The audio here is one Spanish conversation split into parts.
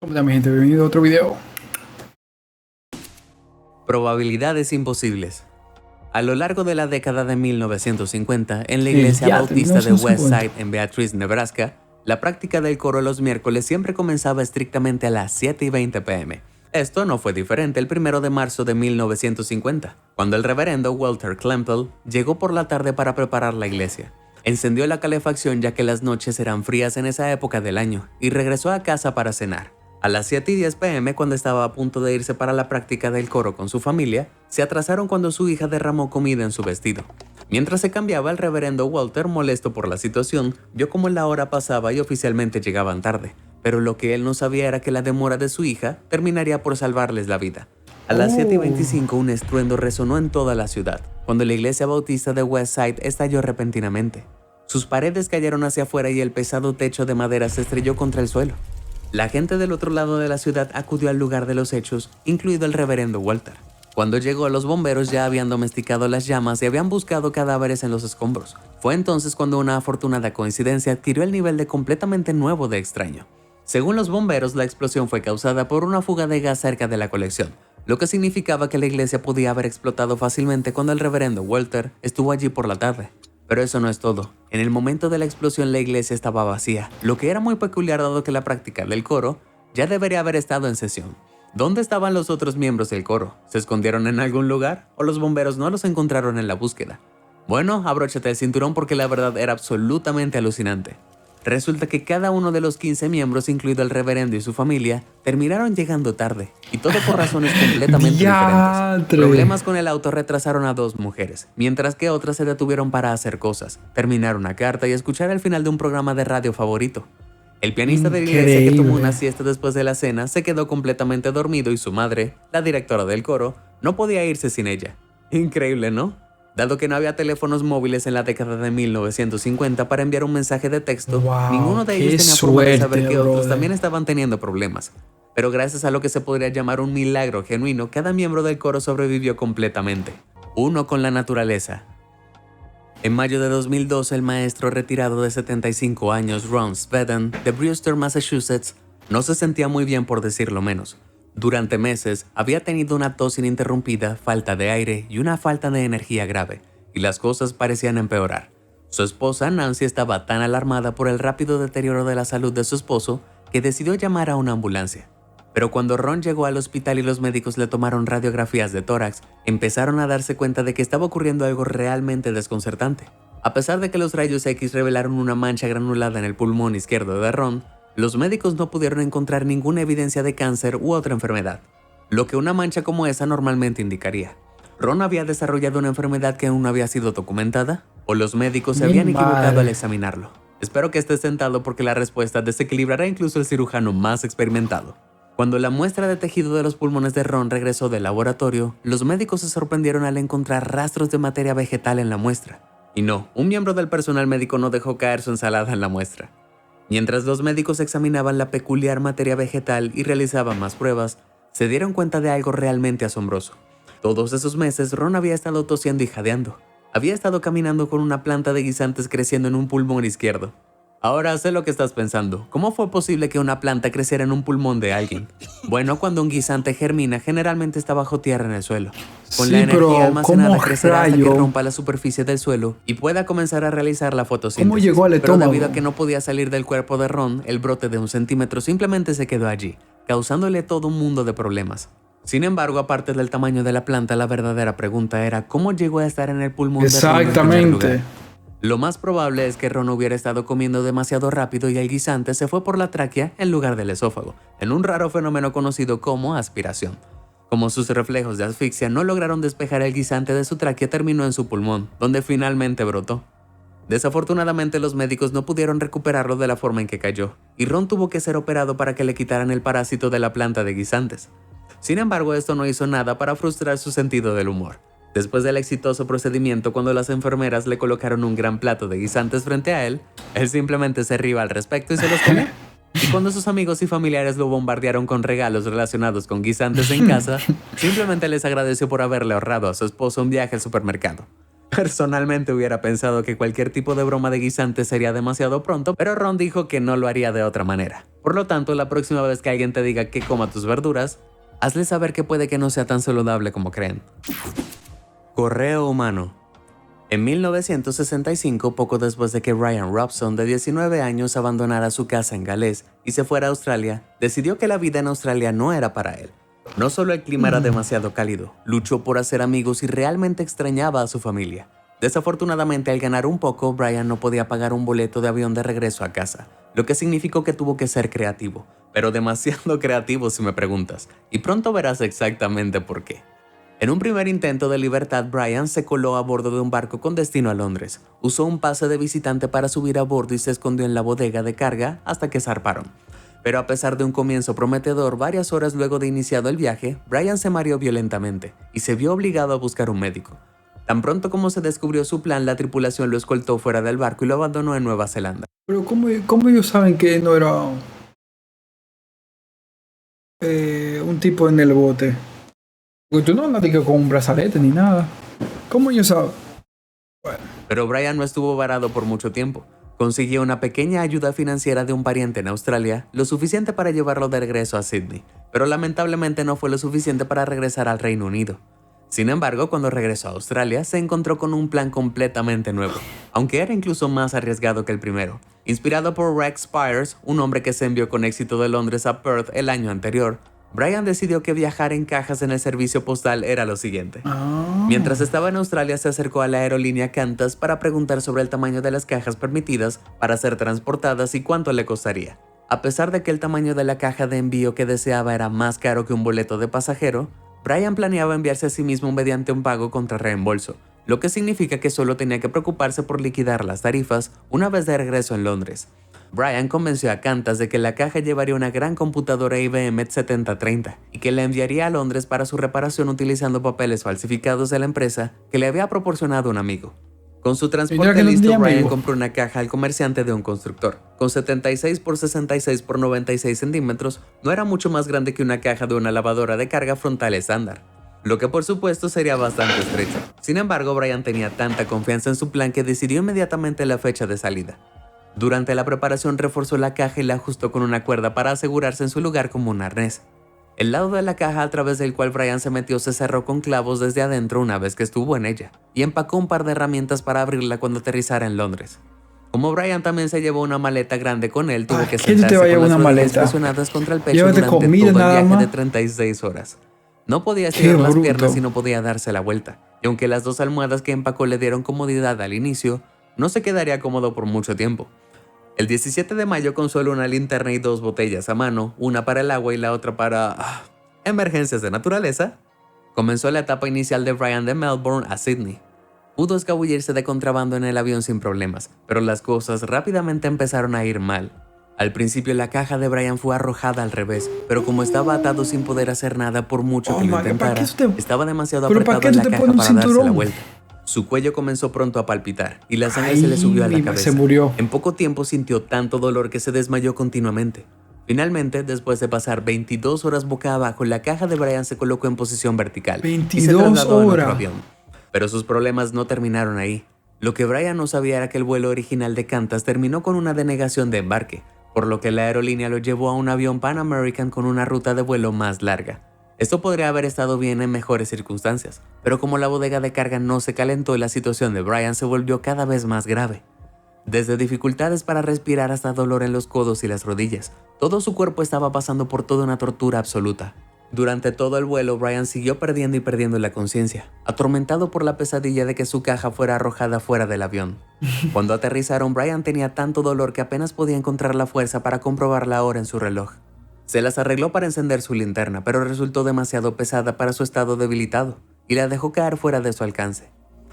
¿Cómo está mi gente? Bienvenido a otro video. Probabilidades imposibles. A lo largo de la década de 1950, en la El iglesia yate, bautista de 1950. Westside en Beatrice, Nebraska, la práctica del coro los miércoles siempre comenzaba estrictamente a las 7:20 p.m. Esto no fue diferente el 1 de marzo de 1950, cuando el reverendo Walter Klempel llegó por la tarde para preparar la iglesia. Encendió la calefacción ya que las noches eran frías en esa época del año y regresó a casa para cenar. A las 7:10 p.m., cuando estaba a punto de irse para la práctica del coro con su familia, se atrasaron cuando su hija derramó comida en su vestido. Mientras se cambiaba, el reverendo Walter, molesto por la situación, vio cómo la hora pasaba y oficialmente llegaban tarde. Pero lo que él no sabía era que la demora de su hija terminaría por salvarles la vida. A las 7:25 un estruendo resonó en toda la ciudad, cuando la iglesia bautista de Westside estalló repentinamente. Sus paredes cayeron hacia afuera y el pesado techo de madera se estrelló contra el suelo. La gente del otro lado de la ciudad acudió al lugar de los hechos, incluido el reverendo Walter. Cuando llegó, los bomberos ya habían domesticado las llamas y habían buscado cadáveres en los escombros. Fue entonces cuando una afortunada coincidencia adquirió el nivel de completamente nuevo de extraño. Según los bomberos, la explosión fue causada por una fuga de gas cerca de la colección, lo que significaba que la iglesia podía haber explotado fácilmente cuando el reverendo Walter estuvo allí por la tarde. Pero eso no es todo. En el momento de la explosión la iglesia estaba vacía, lo que era muy peculiar dado que la práctica del coro ya debería haber estado en sesión. ¿Dónde estaban los otros miembros del coro? ¿Se escondieron en algún lugar? ¿O los bomberos no los encontraron en la búsqueda? Bueno, abróchate el cinturón porque la verdad era absolutamente alucinante. Resulta que cada uno de los 15 miembros, incluido el reverendo y su familia, terminaron llegando tarde, y todo por razones completamente diferentes. Problemas con el auto retrasaron a 2 mujeres, mientras que otras se detuvieron para hacer cosas, terminar una carta y escuchar el final de un programa de radio favorito. El pianista de la iglesia, que tomó una siesta después de la cena, se quedó completamente dormido y su madre, la directora del coro, no podía irse sin ella. Increíble, ¿no? Dado que no había teléfonos móviles en la década de 1950 para enviar un mensaje de texto, ninguno de ellos tenía forma de saber que otros también estaban teniendo problemas. Pero gracias a lo que se podría llamar un milagro genuino, cada miembro del coro sobrevivió completamente. Uno con la naturaleza. En mayo de 2012, el maestro retirado de 75 años, Ron Sveden, de Brewster, Massachusetts, no se sentía muy bien, por decirlo menos. Durante meses, había tenido una tos ininterrumpida, falta de aire y una falta de energía grave, y las cosas parecían empeorar. Su esposa, Nancy, estaba tan alarmada por el rápido deterioro de la salud de su esposo que decidió llamar a una ambulancia. Pero cuando Ron llegó al hospital y los médicos le tomaron radiografías de tórax, empezaron a darse cuenta de que estaba ocurriendo algo realmente desconcertante. A pesar de que los rayos X revelaron una mancha granulada en el pulmón izquierdo de Ron, los médicos no pudieron encontrar ninguna evidencia de cáncer u otra enfermedad, lo que una mancha como esa normalmente indicaría. ¿Ron había desarrollado una enfermedad que aún no había sido documentada? ¿O los médicos se habían equivocado al examinarlo? Espero que estés sentado porque la respuesta desequilibrará incluso al cirujano más experimentado. Cuando la muestra de tejido de los pulmones de Ron regresó del laboratorio, los médicos se sorprendieron al encontrar rastros de materia vegetal en la muestra. Y no, un miembro del personal médico no dejó caer su ensalada en la muestra. Mientras los médicos examinaban la peculiar materia vegetal y realizaban más pruebas, se dieron cuenta de algo realmente asombroso. Todos esos meses, Ron había estado tosiendo y jadeando. Había estado caminando con una planta de guisantes creciendo en un pulmón izquierdo. Ahora sé lo que estás pensando. ¿Cómo fue posible que una planta creciera en un pulmón de alguien? Bueno, cuando un guisante germina, generalmente está bajo tierra en el suelo. Con la energía almacenada crecerá hasta que rompa la superficie del suelo y pueda comenzar a realizar la fotosíntesis. ¿Cómo llegó al estómago? Pero debido a que no podía salir del cuerpo de Ron, el brote de 1 centímetro simplemente se quedó allí, causándole todo un mundo de problemas. Sin embargo, aparte del tamaño de la planta, la verdadera pregunta era ¿cómo llegó a estar en el pulmón de Ron en primer lugar? Lo más probable es que Ron hubiera estado comiendo demasiado rápido y el guisante se fue por la tráquea en lugar del esófago, en un raro fenómeno conocido como aspiración. Como sus reflejos de asfixia no lograron despejar el guisante de su tráquea, terminó en su pulmón, donde finalmente brotó. Desafortunadamente, los médicos no pudieron recuperarlo de la forma en que cayó, y Ron tuvo que ser operado para que le quitaran el parásito de la planta de guisantes. Sin embargo, esto no hizo nada para frustrar su sentido del humor. Después del exitoso procedimiento, cuando las enfermeras le colocaron un gran plato de guisantes frente a él simplemente se rió al respecto y se los comió. Y cuando sus amigos y familiares lo bombardearon con regalos relacionados con guisantes en casa, simplemente les agradeció por haberle ahorrado a su esposo un viaje al supermercado. Personalmente hubiera pensado que cualquier tipo de broma de guisante sería demasiado pronto, pero Ron dijo que no lo haría de otra manera. Por lo tanto, la próxima vez que alguien te diga que coma tus verduras, hazle saber que puede que no sea tan saludable como creen. Correo humano. En 1965, poco después de que Brian Robson, de 19 años, abandonara su casa en Gales y se fuera a Australia, decidió que la vida en Australia no era para él. No solo el clima era demasiado cálido, luchó por hacer amigos y realmente extrañaba a su familia. Desafortunadamente, al ganar un poco, Brian no podía pagar un boleto de avión de regreso a casa, lo que significó que tuvo que ser creativo, pero demasiado creativo si me preguntas, y pronto verás exactamente por qué. En un primer intento de libertad, Brian se coló a bordo de un barco con destino a Londres. Usó un pase de visitante para subir a bordo y se escondió en la bodega de carga hasta que zarparon. Pero a pesar de un comienzo prometedor, varias horas luego de iniciado el viaje, Brian se mareó violentamente y se vio obligado a buscar un médico. Tan pronto como se descubrió su plan, la tripulación lo escoltó fuera del barco y lo abandonó en Nueva Zelanda. Pero ¿cómo ellos saben que no era un tipo en el bote? Porque tú no andaste con un brazalete ni nada. ¿Cómo ellos saben? Bueno. Pero Brian no estuvo varado por mucho tiempo. Consiguió una pequeña ayuda financiera de un pariente en Australia, lo suficiente para llevarlo de regreso a Sydney, pero lamentablemente no fue lo suficiente para regresar al Reino Unido. Sin embargo, cuando regresó a Australia, se encontró con un plan completamente nuevo, aunque era incluso más arriesgado que el primero. Inspirado por Rex Spires, un hombre que se envió con éxito de Londres a Perth el año anterior, Brian decidió que viajar en cajas en el servicio postal era lo siguiente. Mientras estaba en Australia, se acercó a la aerolínea Qantas para preguntar sobre el tamaño de las cajas permitidas para ser transportadas y cuánto le costaría. A pesar de que el tamaño de la caja de envío que deseaba era más caro que un boleto de pasajero, Brian planeaba enviarse a sí mismo mediante un pago contra reembolso, lo que significa que solo tenía que preocuparse por liquidar las tarifas una vez de regreso en Londres. Brian convenció a Qantas de que la caja llevaría una gran computadora IBM 7030 y que la enviaría a Londres para su reparación utilizando papeles falsificados de la empresa que le había proporcionado un amigo. Con su transporte listo, Brian compró una caja al comerciante de un constructor. Con 76 por 66 por 96 centímetros, no era mucho más grande que una caja de una lavadora de carga frontal estándar, lo que por supuesto sería bastante estrecho. Sin embargo, Brian tenía tanta confianza en su plan que decidió inmediatamente la fecha de salida. Durante la preparación reforzó la caja y la ajustó con una cuerda para asegurarse en su lugar como un arnés. El lado de la caja a través del cual Brian se metió se cerró con clavos desde adentro una vez que estuvo en ella, y empacó un par de herramientas para abrirla cuando aterrizara en Londres. Como Brian también se llevó una maleta grande con él, tuvo que sentarse con las rodillas presionadas contra el pecho durante todo el viaje de 36 horas. No podía estirar las piernas y no podía darse la vuelta, y aunque las dos almohadas que empacó le dieron comodidad al inicio, no se quedaría cómodo por mucho tiempo. El 17 de mayo, con solo una linterna y 2 botellas a mano, una para el agua y la otra para emergencias de naturaleza, comenzó la etapa inicial de Brian de Melbourne a Sydney. Pudo escabullirse de contrabando en el avión sin problemas, pero las cosas rápidamente empezaron a ir mal. Al principio la caja de Brian fue arrojada al revés, pero como estaba atado sin poder hacer nada por mucho que lo intentara, estaba demasiado apretado en la caja para darse la vuelta. Su cuello comenzó pronto a palpitar y la sangre se le subió a la cabeza. Se murió. En poco tiempo sintió tanto dolor que se desmayó continuamente. Finalmente, después de pasar 22 horas boca abajo, la caja de Brian se colocó en posición vertical 22 y se trasladó en otro horas. avión. Pero sus problemas no terminaron ahí. Lo que Brian no sabía era que el vuelo original de Qantas terminó con una denegación de embarque, por lo que la aerolínea lo llevó a un avión Pan American con una ruta de vuelo más larga. Esto podría haber estado bien en mejores circunstancias, pero como la bodega de carga no se calentó, la situación de Brian se volvió cada vez más grave. Desde dificultades para respirar hasta dolor en los codos y las rodillas, todo su cuerpo estaba pasando por toda una tortura absoluta. Durante todo el vuelo, Brian siguió perdiendo y perdiendo la conciencia, atormentado por la pesadilla de que su caja fuera arrojada fuera del avión. Cuando aterrizaron, Brian tenía tanto dolor que apenas podía encontrar la fuerza para comprobar la hora en su reloj. Se las arregló para encender su linterna, pero resultó demasiado pesada para su estado debilitado y la dejó caer fuera de su alcance.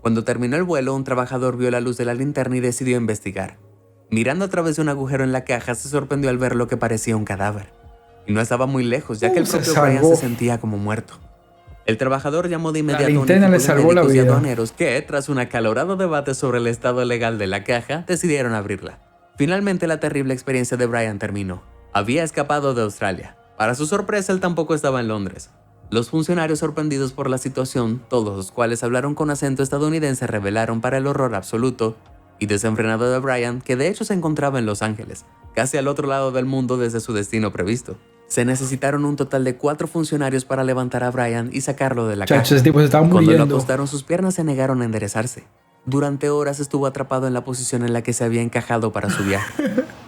Cuando terminó el vuelo, un trabajador vio la luz de la linterna y decidió investigar. Mirando a través de un agujero en la caja, se sorprendió al ver lo que parecía un cadáver. Y no estaba muy lejos, ya que el propio Brian se sentía como muerto. El trabajador llamó de inmediato a un equipo de médicos y aduaneros que, tras un acalorado debate sobre el estado legal de la caja, decidieron abrirla. Finalmente, la terrible experiencia de Brian terminó. Había escapado de Australia. Para su sorpresa, él tampoco estaba en Londres. Los funcionarios, sorprendidos por la situación, todos los cuales hablaron con acento estadounidense, revelaron para el horror absoluto y desenfrenado de Brian que de hecho se encontraba en Los Ángeles, casi al otro lado del mundo desde su destino previsto. Se necesitaron un total de 4 funcionarios para levantar a Brian y sacarlo de la caja. Ese tipo se estaba Cuando lo muriendo. acostaron, sus piernas se negaron a enderezarse. Durante horas estuvo atrapado en la posición en la que se había encajado para su viaje.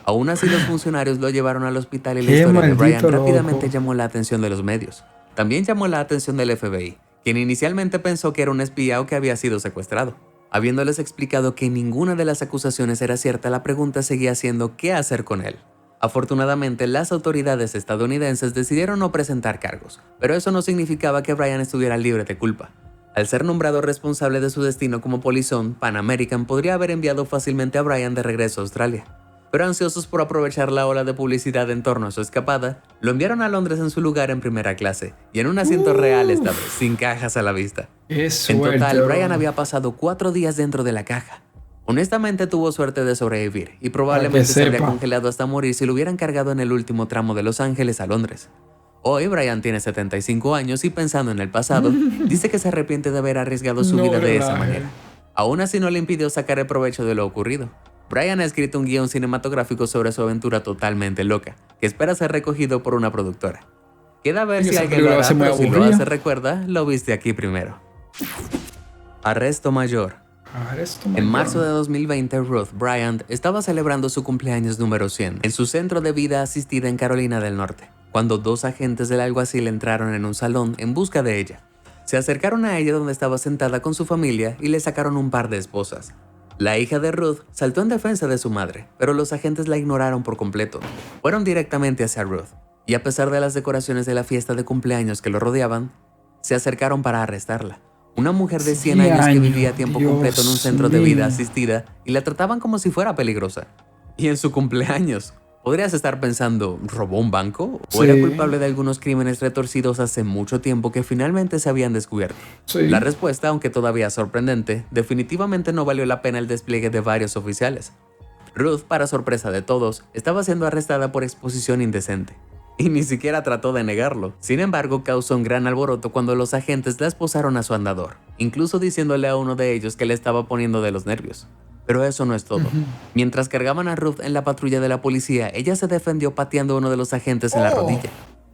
Aún así, los funcionarios lo llevaron al hospital y la Qué historia de Brian maldito rápidamente loco. llamó la atención de los medios. También llamó la atención del FBI, quien inicialmente pensó que era un espía o que había sido secuestrado. Habiéndoles explicado que ninguna de las acusaciones era cierta, la pregunta seguía siendo ¿qué hacer con él? Afortunadamente, las autoridades estadounidenses decidieron no presentar cargos, pero eso no significaba que Brian estuviera libre de culpa. Al ser nombrado responsable de su destino como polizón, Pan American podría haber enviado fácilmente a Brian de regreso a Australia. Pero ansiosos por aprovechar la ola de publicidad en torno a su escapada, lo enviaron a Londres en su lugar en primera clase, y en un asiento real esta vez, sin cajas a la vista. Qué En suerte, total, bro. Brian había pasado 4 días dentro de la caja. Honestamente tuvo suerte de sobrevivir, y probablemente se habría sepa. congelado hasta morir si lo hubieran cargado en el último tramo de Los Ángeles a Londres. Hoy Brian tiene 75 años y pensando en el pasado, dice que se arrepiente de haber arriesgado su No vida de esa relaje. manera. Aún así no le impidió sacar el provecho de lo ocurrido. Brian ha escrito un guión cinematográfico sobre su aventura totalmente loca, que espera ser recogido por una productora. Queda ver Y si esa alguien lo película va a hará, ser muy pero si lo aburrida. hace, recuerda, lo viste aquí primero. Arresto mayor. En marzo de 2020, Ruth Bryant estaba celebrando su cumpleaños número 100 en su centro de vida asistida en Carolina del Norte, cuando 2 agentes del alguacil entraron en un salón en busca de ella. Se acercaron a ella donde estaba sentada con su familia y le sacaron un par de esposas. La hija de Ruth saltó en defensa de su madre, pero los agentes la ignoraron por completo. Fueron directamente hacia Ruth, y a pesar de las decoraciones de la fiesta de cumpleaños que lo rodeaban, se acercaron para arrestarla. Una mujer de 100 años que vivía a tiempo completo en un centro de vida asistida y la trataban como si fuera peligrosa. Y en su cumpleaños, ¿podrías estar pensando, ¿robó un banco? ¿O Sí. era culpable de algunos crímenes retorcidos hace mucho tiempo que finalmente se habían descubierto? Sí. La respuesta, aunque todavía sorprendente, definitivamente no valió la pena el despliegue de varios oficiales. Ruth, para sorpresa de todos, estaba siendo arrestada por exposición indecente. Y ni siquiera trató de negarlo. Sin embargo, causó un gran alboroto cuando los agentes la esposaron a su andador, incluso diciéndole a uno de ellos que le estaba poniendo de los nervios. Pero eso no es todo. Mientras cargaban a Ruth en la patrulla de la policía, ella se defendió pateando a uno de los agentes en la rodilla.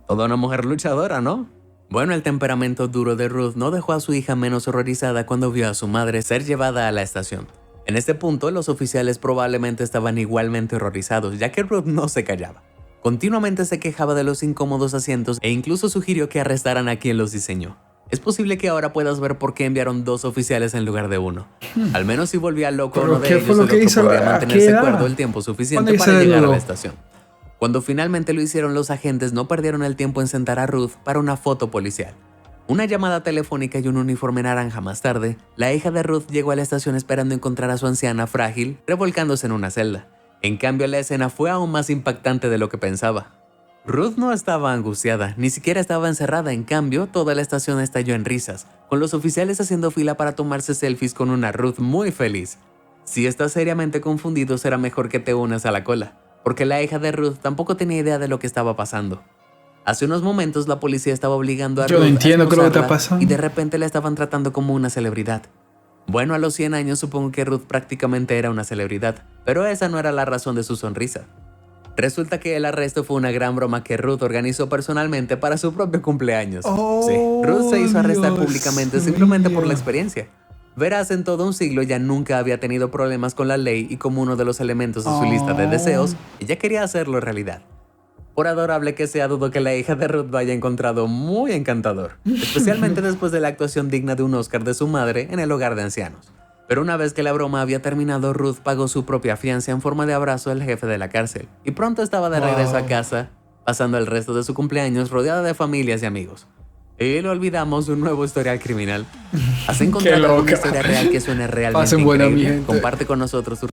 Toda una mujer luchadora, ¿no? Bueno, el temperamento duro de Ruth no dejó a su hija menos horrorizada cuando vio a su madre ser llevada a la estación. En este punto, los oficiales probablemente estaban igualmente horrorizados, ya que Ruth no se callaba. Continuamente se quejaba de los incómodos asientos e incluso sugirió que arrestaran a quien los diseñó. Es posible que ahora puedas ver por qué enviaron 2 oficiales en lugar de 1. Al menos si volvía loco ¿Pero uno de qué ellos, fue el lo otro que hizo? podría ¿A mantenerse qué edad? cuerdo el tiempo suficiente ¿Cuándo para hizo llegar a eso? la estación. Cuando finalmente lo hicieron, los agentes no perdieron el tiempo en sentar a Ruth para una foto policial. Una llamada telefónica y un uniforme naranja más tarde, la hija de Ruth llegó a la estación esperando encontrar a su anciana frágil revolcándose en una celda. En cambio, la escena fue aún más impactante de lo que pensaba. Ruth no estaba angustiada, ni siquiera estaba encerrada. En cambio, toda la estación estalló en risas, con los oficiales haciendo fila para tomarse selfies con una Ruth muy feliz. Si estás seriamente confundido, será mejor que te unas a la cola, porque la hija de Ruth tampoco tenía idea de lo que estaba pasando. Hace unos momentos la policía estaba obligando a Yo no Ruth entiendo a qué es lo que está esposarla pasando. y de repente la estaban tratando como una celebridad. Bueno, a los 100 años supongo que Ruth prácticamente era una celebridad, pero esa no era la razón de su sonrisa. Resulta que el arresto fue una gran broma que Ruth organizó personalmente para su propio cumpleaños. Sí, Ruth se hizo arrestar Dios públicamente simplemente por la mío. experiencia. Verás, en todo un siglo ya nunca había tenido problemas con la ley y como uno de los elementos de su lista de deseos, ella quería hacerlo realidad. Por adorable que sea, dudo que la hija de Ruth lo haya encontrado muy encantador, especialmente después de la actuación digna de un Oscar de su madre en el hogar de ancianos. Pero una vez que la broma había terminado, Ruth pagó su propia fianza en forma de abrazo al jefe de la cárcel y pronto estaba de regreso a casa, pasando el resto de su cumpleaños rodeada de familias y amigos. Y lo olvidamos de un nuevo historial criminal. ¿Has encontrado alguna loca. historia real que suene realmente Pasen buena, mi increíble? gente. Comparte con nosotros tu